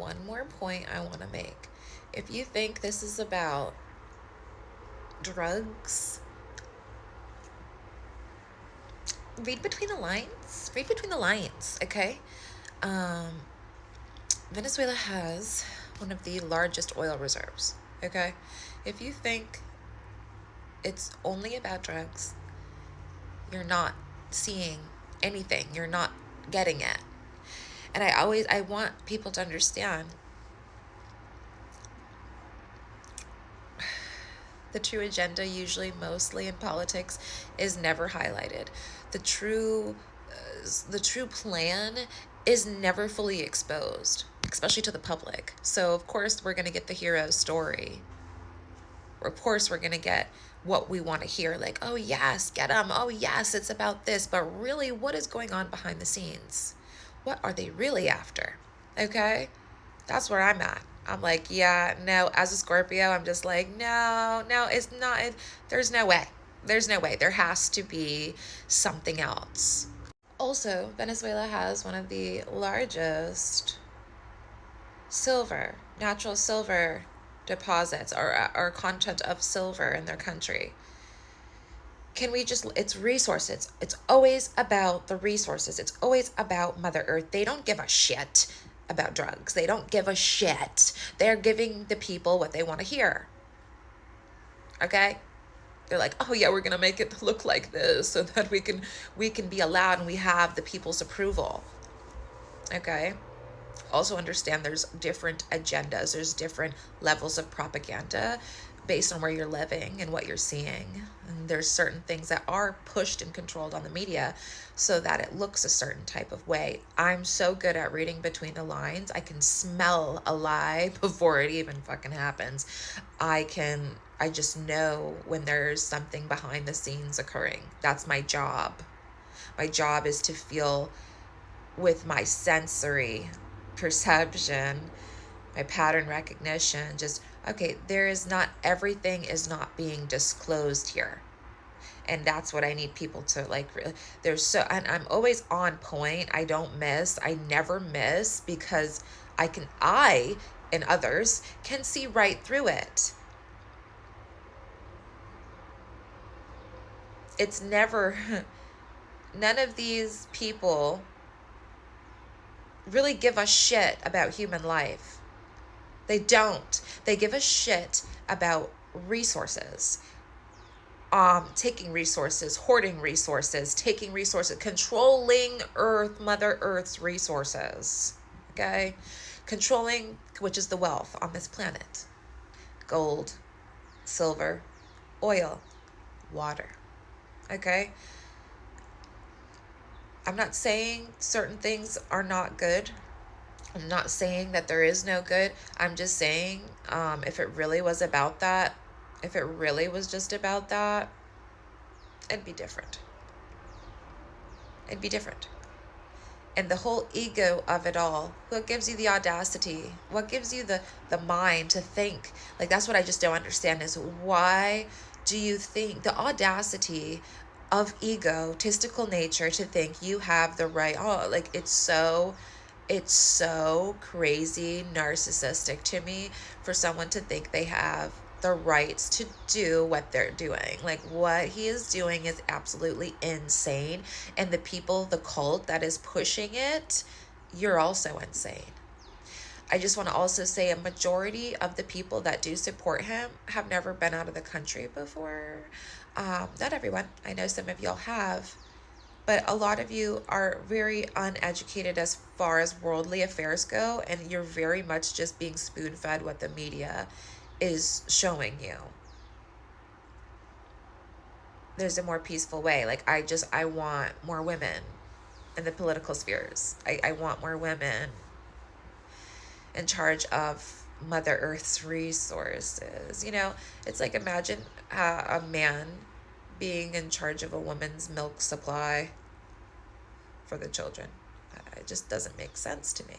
one more point I want to make. If you think this is about drugs, read between the lines. Read between the lines, okay? Um, Venezuela has one of the largest oil reserves, okay? If you think it's only about drugs, you're not seeing anything. You're not getting it. And I want people to understand the true agenda, usually mostly in politics, is never highlighted. The true the true plan is never fully exposed, especially to the public. So of course we're going to get the hero story. Of course we're going to get what we want to hear, like, oh yes, get them, oh yes, it's about this. But really, what is going on behind the scenes? What are they really after? Okay, that's where I'm at. I'm like, yeah, no, as a Scorpio, I'm just like, no, no, it's not. There's no way. There's no way. There has to be something else. Also, Venezuela has one of the largest natural silver deposits, or content of silver in their country. Can we just, it's resources. It's always about the resources. It's always about Mother Earth. They don't give a shit about drugs. They don't give a shit. They're giving the people what they want to hear. Okay? They're like, oh yeah, we're gonna make it look like this so that we can be allowed and we have the people's approval. Okay? Also understand there's different agendas, there's different levels of propaganda based on where you're living and what you're seeing. And there's certain things that are pushed and controlled on the media so that it looks a certain type of way. I'm so good at reading between the lines. I can smell a lie before it even fucking happens. I just know when there's something behind the scenes occurring. That's my job. My job is to feel with my sensory perception, my pattern recognition, just, okay, everything is not being disclosed here. And that's what I need people to like. And I'm always on point. I don't miss. I never miss, because I and others can see right through it. It's never, none of these people really give a shit about human life. They don't. They give a shit about resources. Taking resources, hoarding resources, taking resources, controlling Mother Earth's resources. Okay? Controlling, which is the wealth on this planet. Gold, silver, oil, water. Okay? I'm not saying certain things are not good. I'm not saying that there is no good. I'm just saying, if it really was about that, if it really was just about that, it'd be different. It'd be different. And the whole ego of it all, what gives you the audacity? What gives you the mind to think? Like, that's what I just don't understand, is why do you think the audacity of egotistical nature to think you have the right? Oh, like, it's so crazy narcissistic to me for someone to think they have the rights to do what they're doing. Like, what he is doing is absolutely insane. And the people, the cult that is pushing it, you're also insane. I just want to also say a majority of the people that do support him have never been out of the country before. Not everyone. I know some of y'all have. But a lot of you are very uneducated as far as worldly affairs go, and you're very much just being spoon-fed what the media is showing you. There's a more peaceful way. Like, I want more women in the political spheres. I want more women in charge of Mother Earth's resources. It's like, imagine a man being in charge of a woman's milk supply for the children. It just doesn't make sense to me.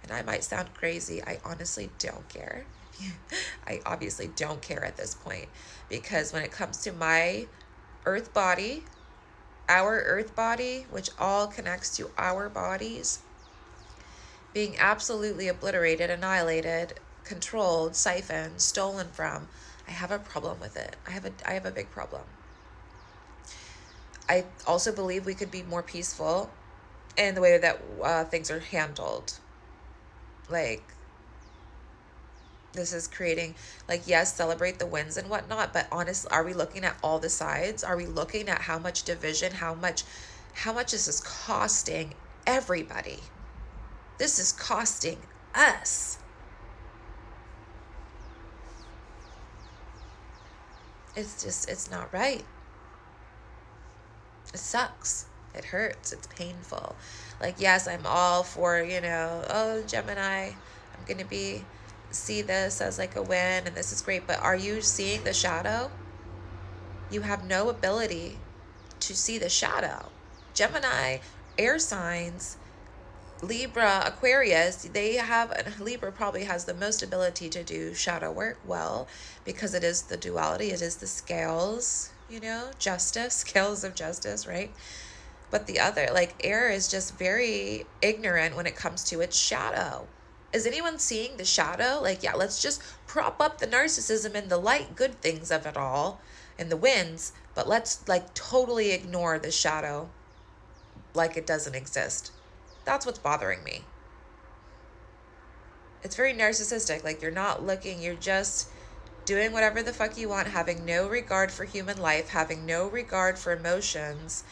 And I might sound crazy. I honestly don't care. I obviously don't care at this point, because when it comes to my earth body, our earth body, which all connects to our bodies, being absolutely obliterated, annihilated, controlled, siphoned, stolen from, I have a problem with it. I have a big problem. I also believe we could be more peaceful in the way that things are handled. Like, this is creating, like, yes, celebrate the wins and whatnot, but honestly, are we looking at all the sides? Are we looking at how much division, how much this is costing everybody? This is costing us. It's not right. It sucks. It hurts. It's painful. Like, yes, I'm all for, oh, Gemini, I'm going to see this as like a win and this is great, but are you seeing the shadow? You have no ability to see the shadow. Gemini, air signs, Libra, Aquarius, Libra probably has the most ability to do shadow work well, because it is the duality, it is the scales, justice, scales of justice, right? But the other, like, air is just very ignorant when it comes to its shadow. Is anyone seeing the shadow? Like, yeah, let's just prop up the narcissism and the light good things of it all and the wins, but let's, like, totally ignore the shadow like it doesn't exist. That's what's bothering me. It's very narcissistic. Like, you're not looking, you're just doing whatever the fuck you want, having no regard for human life, having no regard for emotions,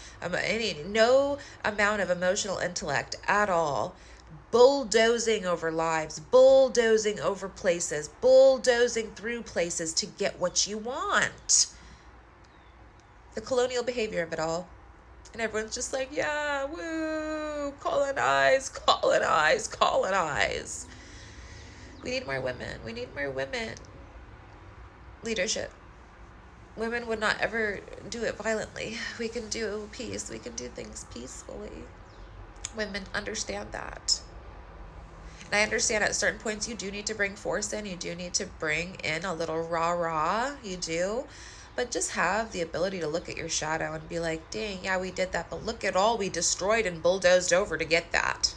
no amount of emotional intellect at all, bulldozing over lives, bulldozing over places, bulldozing through places to get what you want. The colonial behavior of it all. And everyone's just like, yeah, woo, colonize, colonize, colonize. We need more women. We need more women. Leadership. Women would not ever do it violently. We can do peace. We can do things peacefully. Women understand that. And I understand at certain points you do need to bring force in. You do need to bring in a little rah-rah. You do. But just have the ability to look at your shadow and be like, dang, yeah, we did that, but look at all we destroyed and bulldozed over to get that.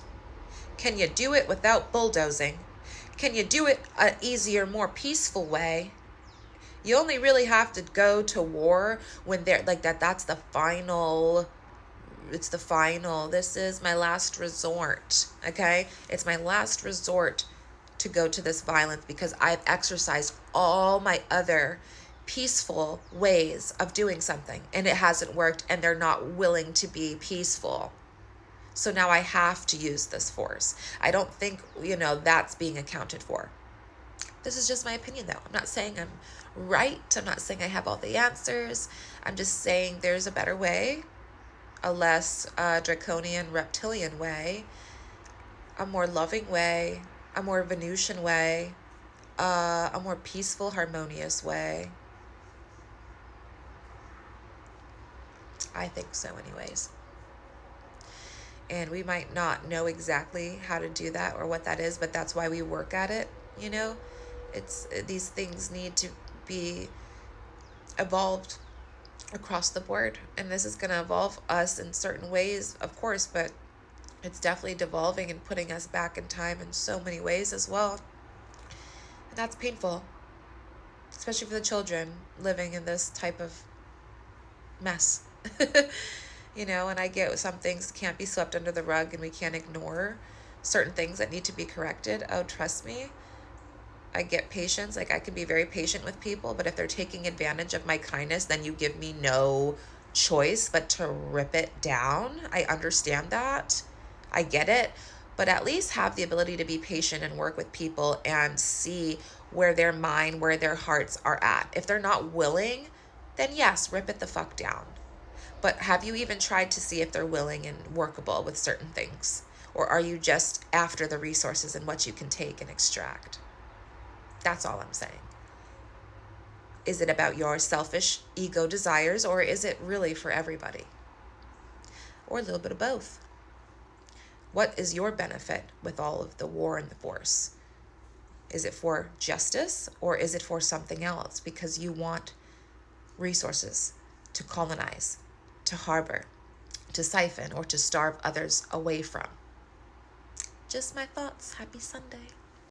Can you do it without bulldozing? Can you do it an easier, more peaceful way? You only really have to go to war when they're like that. That's the final. It's the final. This is my last resort. Okay? It's my last resort to go to this violence, because I've exercised all my other peaceful ways of doing something and it hasn't worked, and they're not willing to be peaceful. So now I have to use this force. I don't think, that's being accounted for. This is just my opinion, though. I'm not saying I'm right. I'm not saying I have all the answers. I'm just saying there's a better way, a less draconian, reptilian way, a more loving way, a more Venusian way, a more peaceful, harmonious way. I think so anyways. And we might not know exactly how to do that or what that is, but that's why we work at it, It's these things need to be evolved across the board, and this is going to evolve us in certain ways, of course, but it's definitely devolving and putting us back in time in so many ways as well. And that's painful, especially for the children living in this type of mess. And I get some things can't be swept under the rug and we can't ignore certain things that need to be corrected. Oh, trust me, I get patience. Like, I can be very patient with people, but if they're taking advantage of my kindness, then you give me no choice but to rip it down. I understand that. I get it. But at least have the ability to be patient and work with people and see where their mind, where their hearts are at. If they're not willing, then yes, rip it the fuck down. But have you even tried to see if they're willing and workable with certain things? Or are you just after the resources and what you can take and extract? That's all I'm saying. Is it about your selfish ego desires, or is it really for everybody? Or a little bit of both. What is your benefit with all of the war and the force? Is it for justice, or is it for something else because you want resources to colonize, to harbor, to siphon, or to starve others away from? Just my thoughts. Happy Sunday.